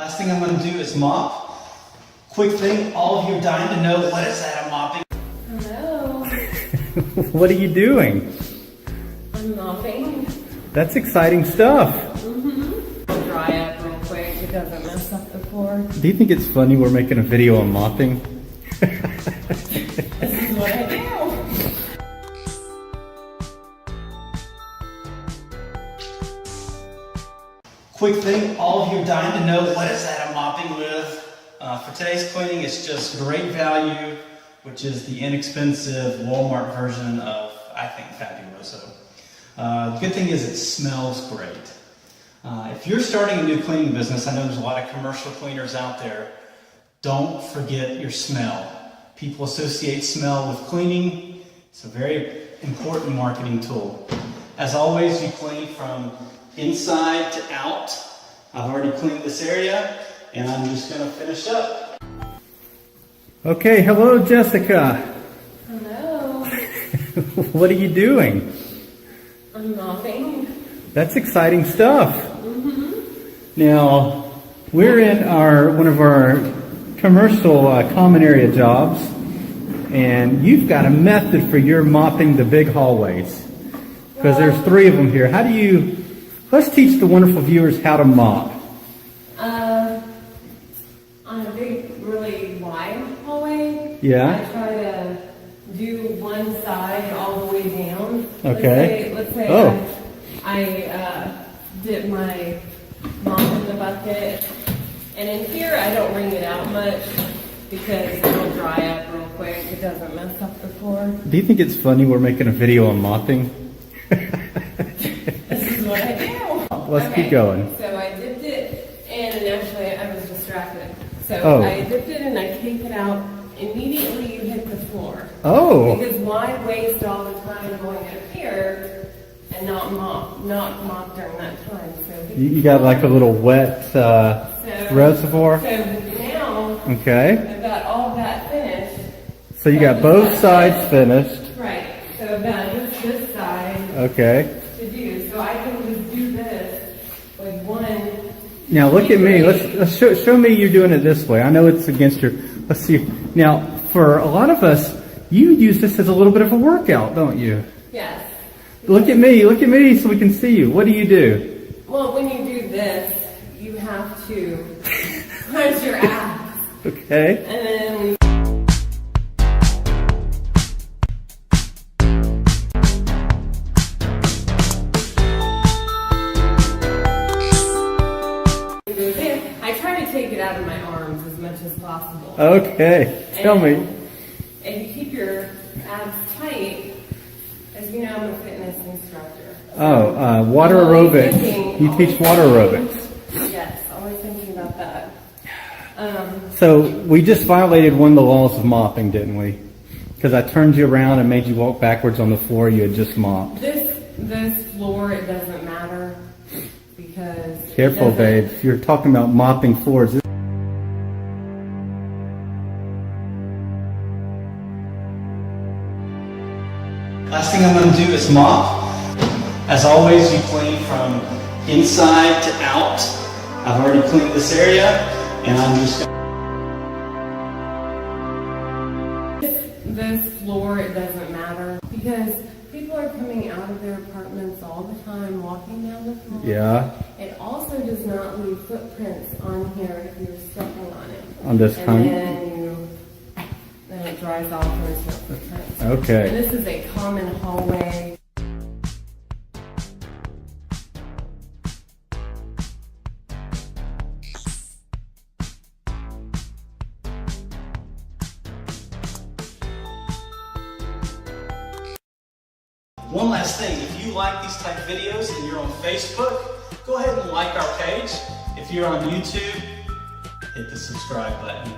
Last thing I'm going to do is mop. Quick thing, all of you are dying to know, what is that I'm mopping? Hello. What are you doing? I'm mopping. That's exciting stuff. It'll dry up real quick. It doesn't mess up the floor. Do you think it's funny we're making a video on mopping? This is what I do. Quick thing, all of you are dying to know, what is that I'm mopping with? For today's cleaning, it's just Great Value, which is the inexpensive Walmart version of, I think, Fabuloso. The good thing is it smells great. If you're starting a new cleaning business, I know there's a lot of commercial cleaners out there, don't forget your smell. People associate smell with cleaning. It's a very important marketing tool. As always, you clean from inside to out. I've already cleaned this area, and I'm just going to finish up. Okay, hello Jessica. Hello. What are you doing? I'm mopping. That's exciting stuff. Now, we're in one of our commercial common area jobs, and you've got a method for your mopping the big hallways. Because there's 3 of them here. How do you... Let's teach the wonderful viewers how to mop. On a big, really wide hallway, Yeah. I try to do one side all the way down. Okay. Let's say Oh. I dip my mop in the bucket, and in here I don't wring it out much because it'll dry up real quick. It doesn't mess up the floor. Do you think it's funny we're making a video on mopping? This is what I do. Let's keep going. So I dipped it, and actually I was distracted. So Oh. I dipped it and I take it out. Immediately you hit the floor. Oh. Because why waste all the time going up here and not mop during that time? So You got like a little wet reservoir? So now Okay. I've got all of that finished. So you got both sides finished. Right. So I've got this side Okay. to do. So I can just do this with one. Now look at me. Let's show me you're doing it this way. I know it's against your... Let's see. Now, for a lot of us, you use this as a little bit of a workout, don't you? Yes. Look at me so we can see you. What do you do? Well, when you do this, you have to punch your abs. Okay. And then when you do this, I try to take it out of my arms as much as possible. Okay. Tell me. And you keep your abs tight. As you know, I'm a fitness instructor. Oh, water aerobics. You teach water aerobics. Yes, always thinking about that. So we just violated one of the laws of mopping, didn't we? Because I turned you around and made you walk backwards on the floor you had just mopped. This floor, it doesn't matter because... Careful, babe. You're talking about mopping floors. Last thing I'm going to do is mop. As always, you clean from inside to out. I've already cleaned this area, and I'm just going This floor, it doesn't matter because people are coming out of their apartments all the time, walking down the floor. Yeah. It also does not leave footprints on here if you're stepping on it. On this And kind? then it dries off and there's no footprints. Okay. And this is a common hallway. One last thing, if you like these type of videos and you're on Facebook, go ahead and like our page. If you're on YouTube, hit the subscribe button.